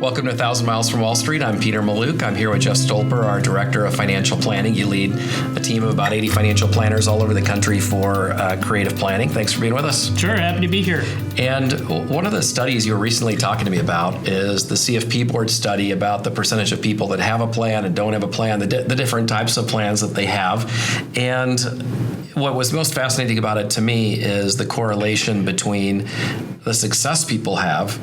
Welcome to 1,000 Miles from Wall Street. I'm Peter Mallouk. I'm here with Jeff Stolper, our Director of Financial Planning. You lead a team of about 80 financial planners all over the country for creative planning. Thanks for being with us. Sure, happy to be here. And one of the studies you were recently talking to me about is the CFP board study about the percentage of people that have a plan and don't have a plan, the different types of plans that they have. And what was most fascinating about it to me is the correlation between the success people have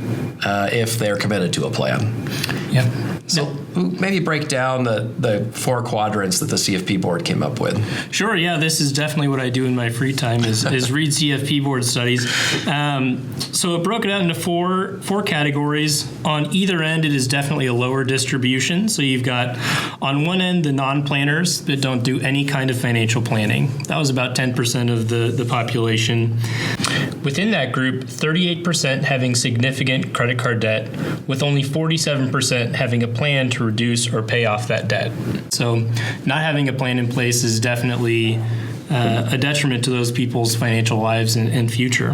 if they're committed to a plan. Yeah. So maybe break down the four quadrants that the CFP board came up with. Sure, yeah, this is definitely what I do in my free time is read CFP board studies. So it broke it out into four categories. On either end, it is definitely a lower distribution. So you've got, on one end, the non-planners that don't do any kind of financial planning. That was about 10% of the population. Within that group, 38% having significant credit card debt, with only 47% having a plan to reduce or pay off that debt. So not having a plan in place is definitely a detriment to those people's financial lives and future.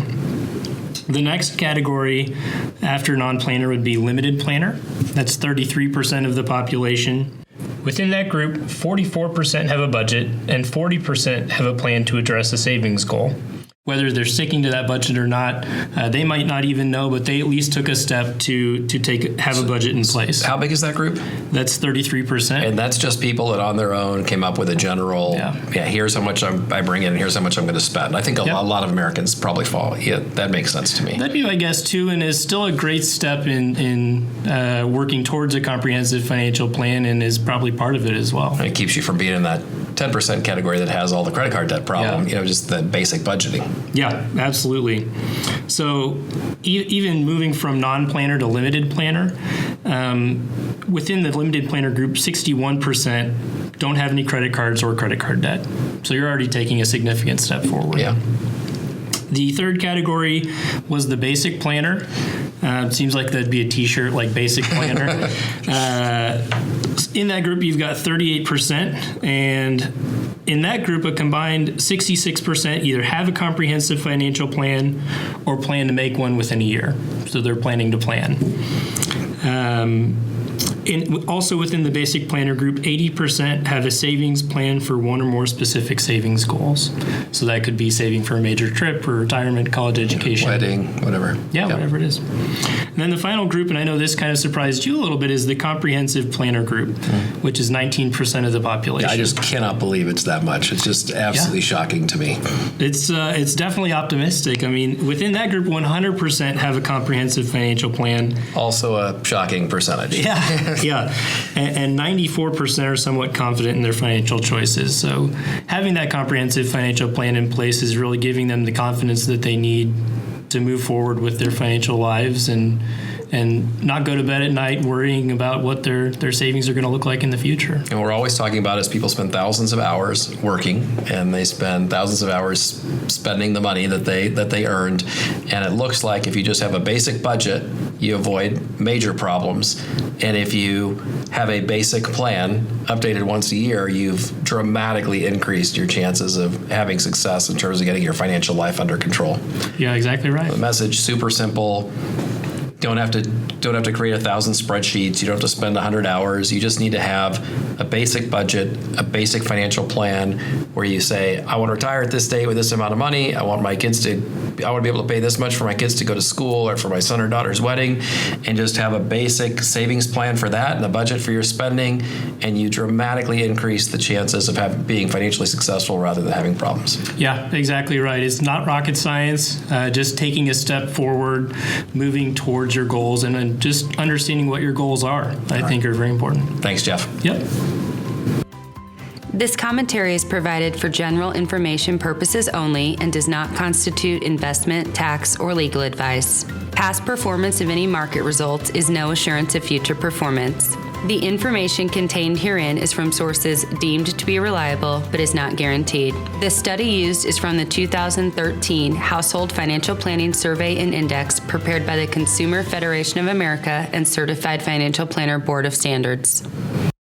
The next category after non-planner would be limited planner. That's 33% of the population. Within that group, 44% have a budget and 40% have a plan to address a savings goal. Whether they're sticking to that budget or not, they might not even know, but they at least took a step to have a budget in place. How big is that group? That's 33%. And that's just people that on their own came up with a general, here's how much I bring in and here's how much I'm going to spend. I think a lot of Americans probably fall. Yeah, that makes sense to me. That'd be my guess too, and is still a great step in working towards a comprehensive financial plan, and is probably part of it as well. It keeps you from being in that 10% category that has all the credit card debt problem, just the basic budgeting. Yeah, absolutely. So even moving from non-planner to limited planner, within the limited planner group, 61% don't have any credit cards or credit card debt. So you're already taking a significant step forward. Yeah. The third category was the basic planner. It seems like that'd be a t-shirt, like basic planner. In that group, you've got 38%, and in that group, a combined 66% either have a comprehensive financial plan or plan to make one within a year. So they're planning to plan. Also within the basic planner group, 80% have a savings plan for one or more specific savings goals. So that could be saving for a major trip or retirement, college education. Wedding, whatever. Yeah, whatever it is. And then the final group, and I know this kind of surprised you a little bit, is the comprehensive planner group, which is 19% of the population. Yeah, I just cannot believe it's that much. It's just absolutely shocking to me. It's definitely optimistic. I mean, within that group, 100% have a comprehensive financial plan. Also a shocking percentage. Yeah, and 94% are somewhat confident in their financial choices. So having that comprehensive financial plan in place is really giving them the confidence that they need to move forward with their financial lives and not go to bed at night worrying about what their savings are going to look like in the future. And we're always talking about is people spend thousands of hours working, and they spend thousands of hours spending the money that they earned. And it looks like if you just have a basic budget, you avoid major problems. And if you have a basic plan updated once a year, you've dramatically increased your chances of having success in terms of getting your financial life under control. Yeah, exactly right. The message, super simple. Don't have to create 1,000 spreadsheets. You don't have to spend 100 hours. You just need to have a basic budget, a basic financial plan where you say, I want to retire at this date with this amount of money. I want to be able to pay this much for my kids to go to school or for my son or daughter's wedding, and just have a basic savings plan for that and a budget for your spending, and you dramatically increase the chances of being financially successful rather than having problems. Yeah, exactly right. It's not rocket science. Just taking a step forward, moving towards your goals, and then just understanding what your goals are, I think are very important. Thanks, Jeff. Yep. This commentary is provided for general information purposes only and does not constitute investment, tax, or legal advice. Past performance of any market results is no assurance of future performance. The information contained herein is from sources deemed to be reliable, but is not guaranteed. The study used is from the 2013 Household Financial Planning Survey and Index prepared by the Consumer Federation of America and Certified Financial Planner Board of Standards.